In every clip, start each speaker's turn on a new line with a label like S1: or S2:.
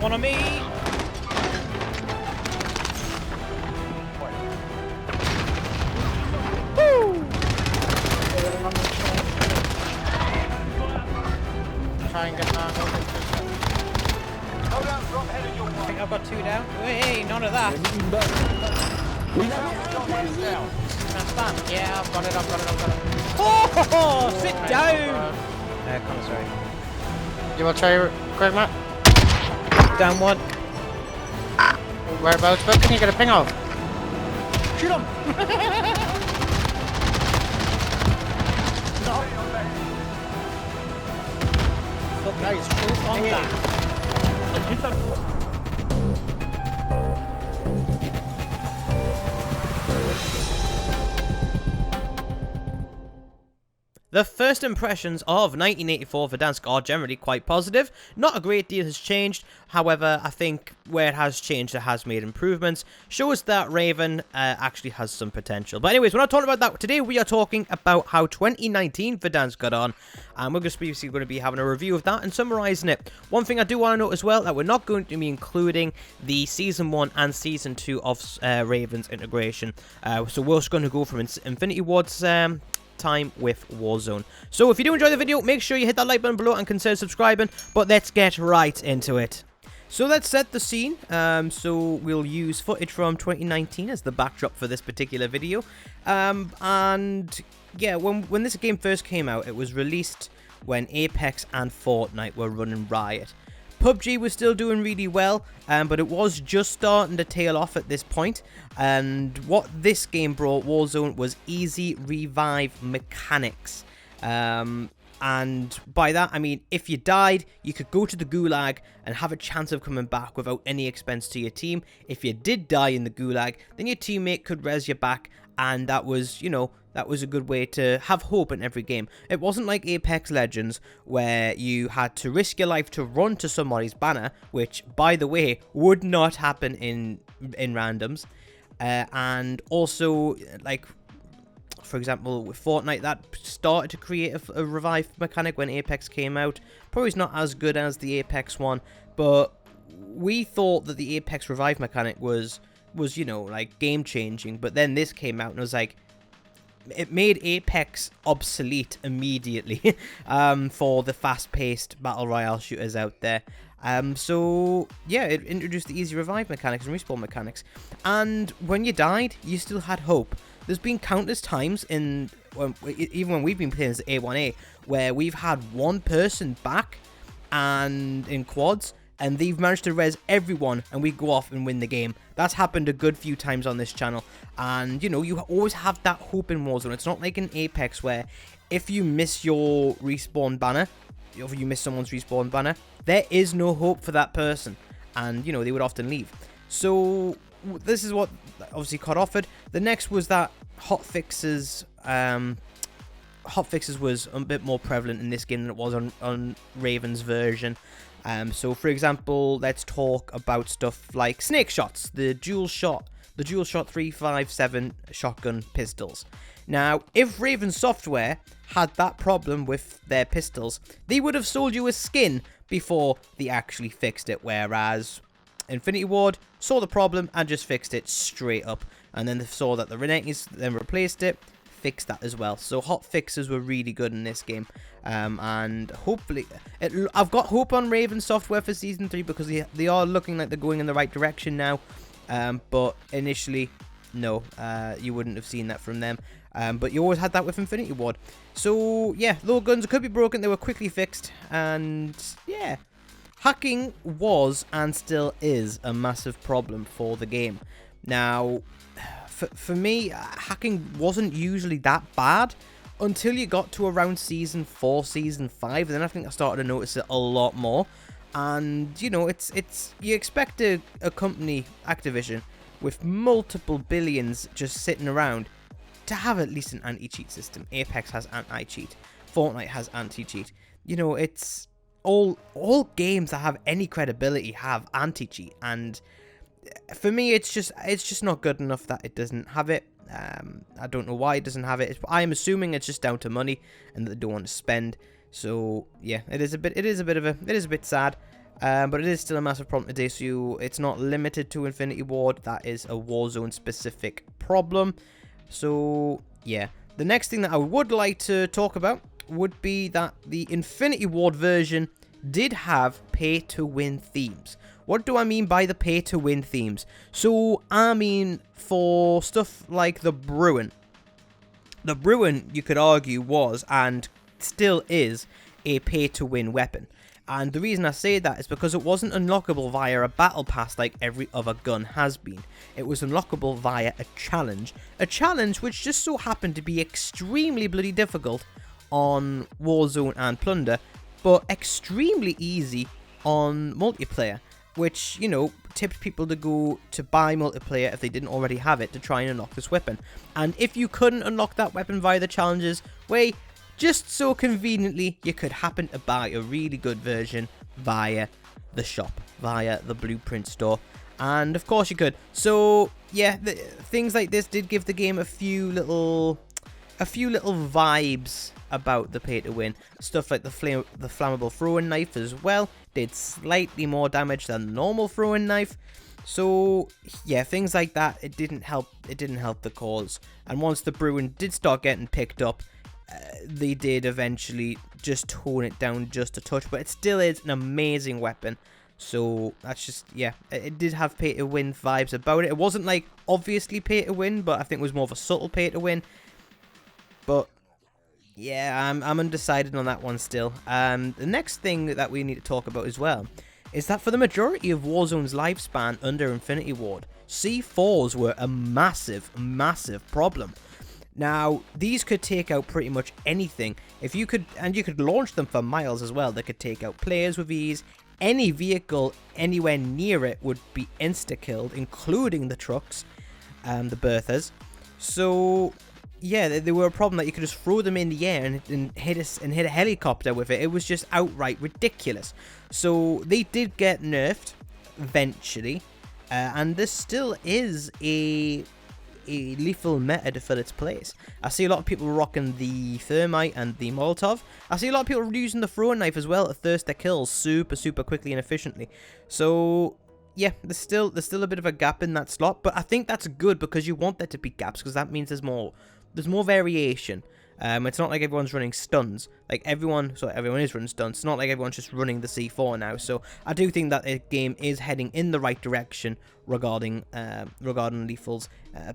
S1: One on me. Woo!
S2: Try and get that.
S1: I think I've got 2 down. Hey, none of that. Transparent. Yeah, I've got it. Oh, sit down. Commissary.
S2: You want to try quick, Matt?
S1: Down one.
S2: Whereabouts? Where can you get a ping off?
S1: Shoot him. Fuck, nice. Shoot on that. The first impressions of 1984 Verdansk are generally quite positive. Not a great deal has changed, however, I think where it has changed, it has made improvements. Shows that Raven actually has some potential. But anyways, we're not talking about that. Today we are talking about how 2019 Verdansk got on, and we're just basically going to be having a review of that and summarising it. One thing I do want to note as well, that we're not going to be including the Season 1 and Season 2 of Raven's integration. So we're just going to go from Infinity Ward's time with Warzone. So if you do enjoy the video, make sure you hit that like button below and consider subscribing, but let's get right into it. So let's set the scene. So we'll use footage from 2019 as the backdrop for this particular video. And yeah, when this game first came out, it was released when Apex and Fortnite were running riot. PUBG was still doing really well, but it was just starting to tail off at this point. And what this game brought, Warzone, was easy revive mechanics. And by that, I mean, if you died, you could go to the gulag and have a chance of coming back without any expense to your team. If you did die in the gulag, then your teammate could res you back, and that was, you know, that was a good way to have hope in every game. It wasn't like Apex Legends, where you had to risk your life to run to somebody's banner, which, by the way, would not happen in randoms. And also, like, for example, with Fortnite, that started to create a revive mechanic when Apex came out. Probably not as good as the Apex one, but we thought that the Apex revive mechanic was you know, like, game-changing. But then this came out and it was like, it made Apex obsolete immediately for the fast-paced battle royale shooters out there. So yeah, it introduced the easy revive mechanics and respawn mechanics, and when you died, you still had hope. There's been countless times even when we've been playing as A1A, where we've had one person back and in quads, and they've managed to res everyone, and we go off and win the game. That's happened a good few times on this channel, and you know, you always have that hope in Warzone. It's not like in Apex, where if you miss your respawn banner, if you miss someone's respawn banner, there is no hope for that person, and you know, they would often leave. So this is what obviously COD offered. The next was that hotfixes was a bit more prevalent in this game than it was on Raven's version. So for example, let's talk about stuff like snake shots, the dual shot 357 shotgun pistols. Now, if Raven Software had that problem with their pistols, they would have sold you a skin before they actually fixed it, whereas Infinity Ward saw the problem and just fixed it straight up, and then they saw that the Renegades then replaced it, fixed that as well. So hot fixes were really good in this game, and hopefully I've got hope on Raven Software for Season 3, because they are looking like they're going in the right direction now, but initially, no, you wouldn't have seen that from them. But you always had that with Infinity Ward. So yeah, low guns could be broken, they were quickly fixed, and yeah, hacking was and still is a massive problem for the game. Now, for me, hacking wasn't usually that bad until you got to around Season 4, Season 5, and then I think I started to notice it a lot more. And, you know, you expect a company, Activision, with multiple billions just sitting around, to have at least an anti-cheat system. Apex has anti-cheat. Fortnite has anti-cheat. You know, it's all games that have any credibility have anti-cheat, and for me, it's just not good enough that it doesn't have it. I don't know why it doesn't have it. I'm assuming it's just down to money and that they don't want to spend. So yeah, it is a bit sad. But it is still a massive problem today, so it's not limited to Infinity Ward. That is a Warzone specific problem. So yeah, the next thing that I would like to talk about would be that the Infinity Ward version did have pay-to-win themes. What do I mean by the pay-to-win themes? So I mean for stuff like the Bruin. The Bruin, you could argue, was and still is a pay-to-win weapon. And the reason I say that is because it wasn't unlockable via a battle pass like every other gun has been. It was unlockable via a challenge. A challenge which just so happened to be extremely bloody difficult on Warzone and Plunder, but extremely easy on multiplayer, which, you know, tipped people to go to buy multiplayer if they didn't already have it to try and unlock this weapon. And if you couldn't unlock that weapon via the challenges, well, just so conveniently, you could happen to buy a really good version via the shop, via the Blueprint store. And of course you could. So yeah, things like this did give the game a few little vibes about the pay to win. Stuff like the flammable throwing knife as well did slightly more damage than the normal throwing knife. So yeah, things like that, it didn't help the cause. And once the Bruin did start getting picked up, they did eventually just tone it down just a touch, but it still is an amazing weapon. So that's just, yeah, it did have pay to win vibes about it. It wasn't like obviously pay to win, but I think it was more of a subtle pay to win. But yeah, I'm undecided on that one still. The next thing that we need to talk about as well is that for the majority of Warzone's lifespan under Infinity Ward, C4s were a massive problem. Now, these could take out pretty much anything. You could launch them for miles as well. They could take out players with ease. Any vehicle anywhere near it would be insta-killed, including the trucks, the Berthas. So yeah, they were a problem that you could just throw them in the air and hit a helicopter with it. It was just outright ridiculous. So they did get nerfed eventually, and there still is a lethal meta to fill its place. I see a lot of people rocking the thermite and the Molotov. I see a lot of people using the throwing knife as well to thirst their kills super quickly and efficiently. So yeah, there's still a bit of a gap in that slot, but I think that's good because you want there to be gaps, because that means there's more variation. It's not like everyone's running stuns. Like everyone is running stuns. It's not like everyone's just running the C4 now. So I do think that the game is heading in the right direction regarding lethals,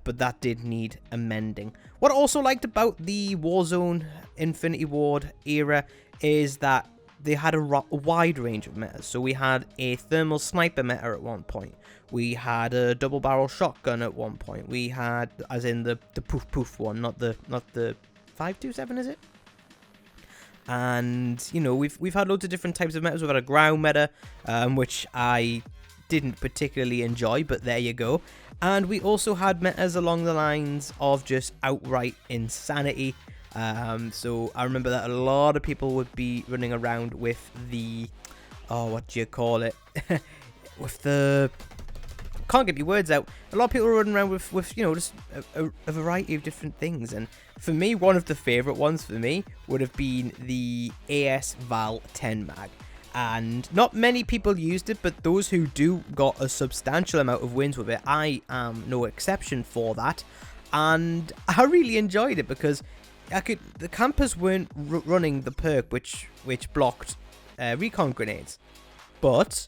S1: but that did need amending. What I also liked about the Warzone Infinity Ward era is that they had a wide range of metas. So we had a thermal sniper meta at one point. We had a double barrel shotgun at one point. We had, as in the poof poof one, not the 5.27, is it? And you know, we've had loads of different types of metas. We've had a ground meta, which I didn't particularly enjoy, but there you go. And we also had metas along the lines of just outright insanity. So I remember that a lot of people would be running around with the, what do you call it? With the, can't get your words out. A lot of people are running around with you know, just a variety of different things. And for me, one of the favorite ones for me would have been the AS Val 10 mag. And not many people used it, but those who do got a substantial amount of wins with it. I am no exception for that. And I really enjoyed it because the campers weren't running the perk which blocked recon grenades, but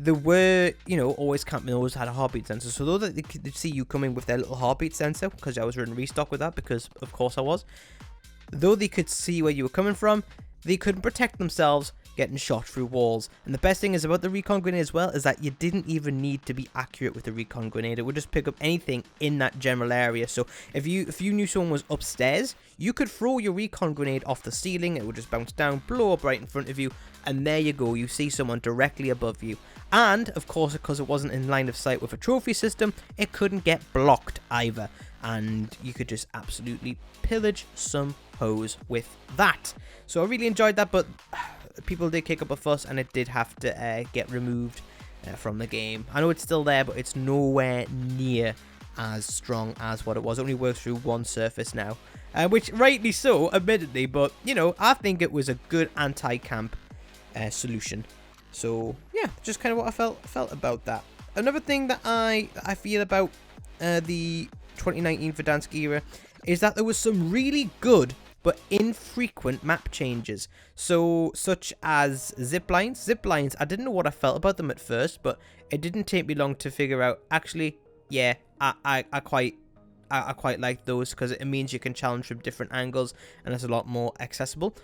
S1: they were, you know, always camping, always had a heartbeat sensor. So though they could see you coming with their little heartbeat sensor, because I was running restock with that, because of course I was, though they could see where you were coming from, they couldn't protect themselves getting shot through walls. And the best thing is about the recon grenade as well is that you didn't even need to be accurate with the recon grenade. It would just pick up anything in that general area. So if you knew someone was upstairs, you could throw your recon grenade off the ceiling. It would just bounce down, blow up right in front of you, and there you go, you see someone directly above you. And of course, because it wasn't in line of sight with a trophy system, it couldn't get blocked either, and you could just absolutely pillage some hoes with that. So I really enjoyed that, but people did kick up a fuss, and it did have to get removed from the game. I know it's still there, but it's nowhere near as strong as what it was. It only works through one surface now, which rightly so, admittedly, but you know, I think it was a good anti-camp solution. So yeah, just kind of what I felt about that. Another thing that I feel about the 2019 Verdansk era is that there was some really good but infrequent map changes. So, such as zip lines. Zip lines, I didn't know what I felt about them at first, but it didn't take me long to figure out, actually, yeah, I quite like those, because it means you can challenge from different angles, and it's a lot more accessible.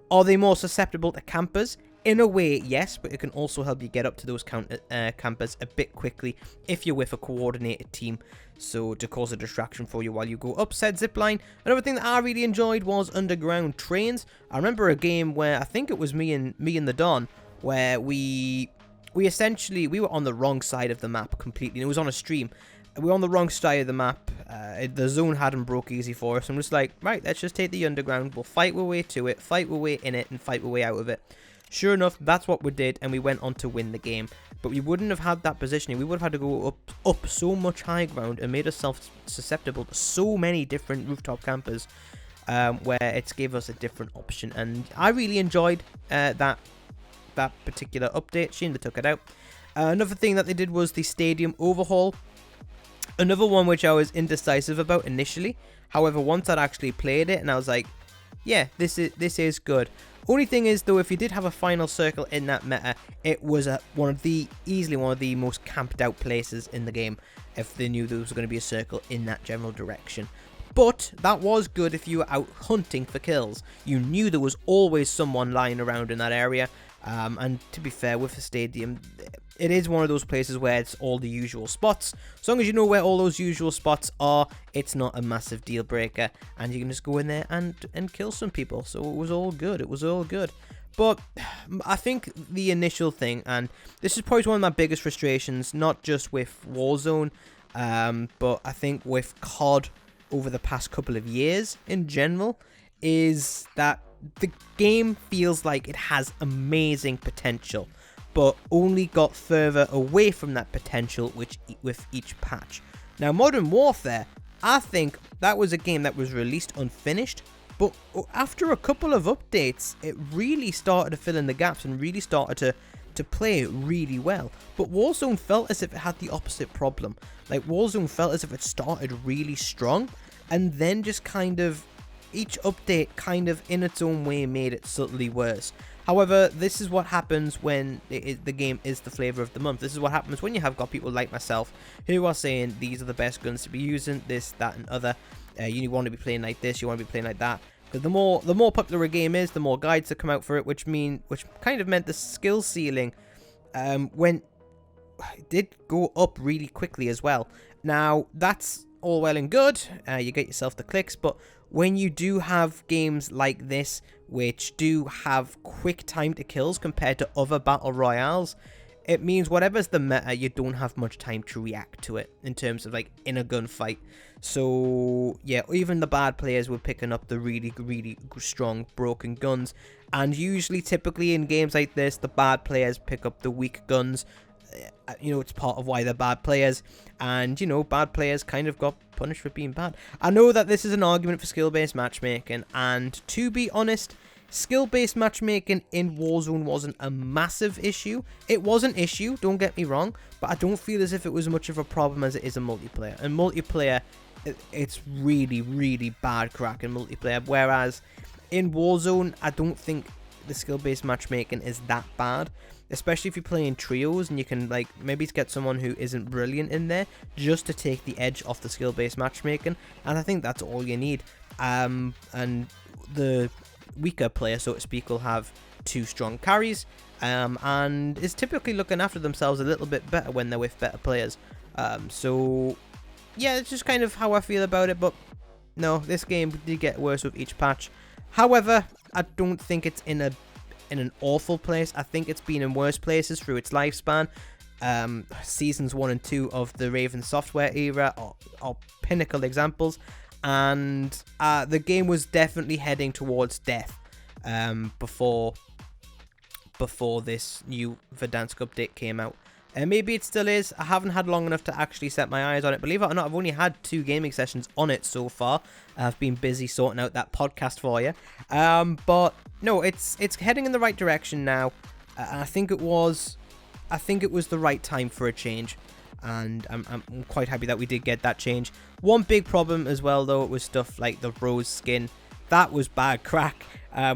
S1: Are they more susceptible to campers? In a way, yes, but it can also help you get up to those campers a bit quickly if you're with a coordinated team, so to cause a distraction for you while you go up said zipline. Another thing that I really enjoyed was underground trains. I remember a game where I think it was me and the Don, where we were on the wrong side of the map completely, and it was on a stream. We were on the wrong side of the map. The zone hadn't broke easy for us. I'm just like, right, let's just take the underground. We'll fight our way to it, fight our way in it, and fight our way out of it. Sure enough, that's what we did, and we went on to win the game. But we wouldn't have had that positioning. We would have had to go up so much high ground and made ourselves susceptible to so many different rooftop campers, where it's gave us a different option. And I really enjoyed that particular update. Shame they took it out. Another thing that they did was the stadium overhaul. Another one which I was indecisive about initially. However, once I'd actually played it, and I was like, yeah, this is good. Only thing is, though, if you did have a final circle in that meta, it was easily one of the most camped out places in the game, if they knew there was going to be a circle in that general direction. But that was good if you were out hunting for kills. You knew there was always someone lying around in that area. And to be fair, with the stadium, it is one of those places where it's all the usual spots. As long as you know where all those usual spots are, it's not a massive deal breaker, and you can just go in there and kill some people. So it was all good. It was all good. But I think the initial thing, and this is probably one of my biggest frustrations, not just with Warzone, but I think with COD over the past couple of years in general, is that the game feels like it has amazing potential, but only got further away from that potential with each patch. Now, Modern Warfare, I think that was a game that was released unfinished, but after a couple of updates, it really started to fill in the gaps and really started to play really well. But Warzone felt as if it had the opposite problem. Like, Warzone felt as if it started really strong, and then just kind of each update kind of in its own way made it subtly worse. However, this is what happens when the game is the flavor of the month. This is what happens when you have got people like myself who are saying these are the best guns to be using, this, that, and other. You want to be playing like this, you want to be playing like that. Because the more popular a game is, the more guides that come out for it, which kind of meant the skill ceiling did go up really quickly as well. Now, that's all well and good. You get yourself the clicks, but when you do have games like this, which do have quick time to kills compared to other battle royales, it means whatever's the meta, you don't have much time to react to it in terms of like in a gunfight. So yeah, even the bad players were picking up the really, really strong broken guns, and usually, typically in games like this, the bad players pick up the weak guns. You know, it's part of why they're bad players, and you know, bad players kind of got punished for being bad. I know that this is an argument for skill-based matchmaking, and to be honest, skill-based matchmaking in Warzone wasn't a massive issue. It was an issue, don't get me wrong, but I don't feel as if it was much of a problem as it is in multiplayer. And multiplayer, it's really, really bad crack in multiplayer, whereas in Warzone, I don't think the skill-based matchmaking is that bad. Especially if you're playing trios and you can like maybe get someone who isn't brilliant in there just to take the edge off the skill-based matchmaking, and I think that's all you need. And the weaker player, so to speak, will have two strong carries, and is typically looking after themselves a little bit better when they're with better players. So yeah, it's just kind of how I feel about it. But no, this game did get worse with each patch. However, I don't think it's in an awful place. I think it's been in worse places through its lifespan. Seasons 1 and 2 of the Raven Software era are pinnacle examples, and the game was definitely heading towards death before this new Verdansk update came out. Maybe it still is. I haven't had long enough to actually set my eyes on it. Believe it or not, I've only had 2 gaming sessions on it so far. I've been busy sorting out that podcast for you. But no, it's heading in the right direction now. I think it was the right time for a change, and I'm quite happy that we did get that change. One big problem as well, though, it was stuff like the rose skin. That was bad crack.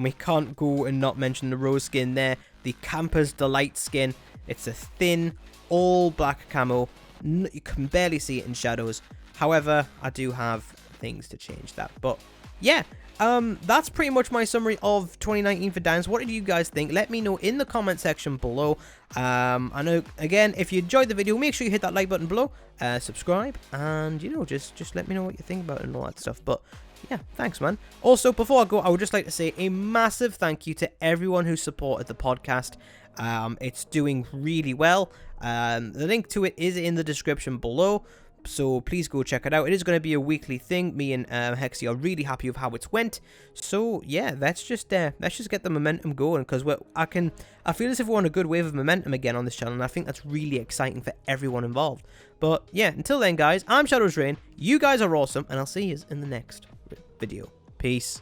S1: We can't go and not mention the rose skin there. The Camper's Delight skin. It's a thin, all black camo. You can barely see it in shadows. However, I do have things to change that. But yeah, that's pretty much my summary of 2019 Verdansk. What did you guys think? Let me know in the comment section below. I know, again, if you enjoyed the video, make sure you hit that like button below, subscribe, and, you know, just let me know what you think about it and all that stuff. But yeah, thanks, man. Also, before I go, I would just like to say a massive thank you to everyone who supported the podcast. It's doing really well. The link to it is in the description below, so please go check it out. It is going to be a weekly thing. Me and Hexy are really happy with how it's went. So yeah, let's just get the momentum going, because I feel as if we're on a good wave of momentum again on this channel, and I think that's really exciting for everyone involved. But yeah, until then, guys, I'm Shadow's Rain. You guys are awesome, and I'll see you in the next video. Peace.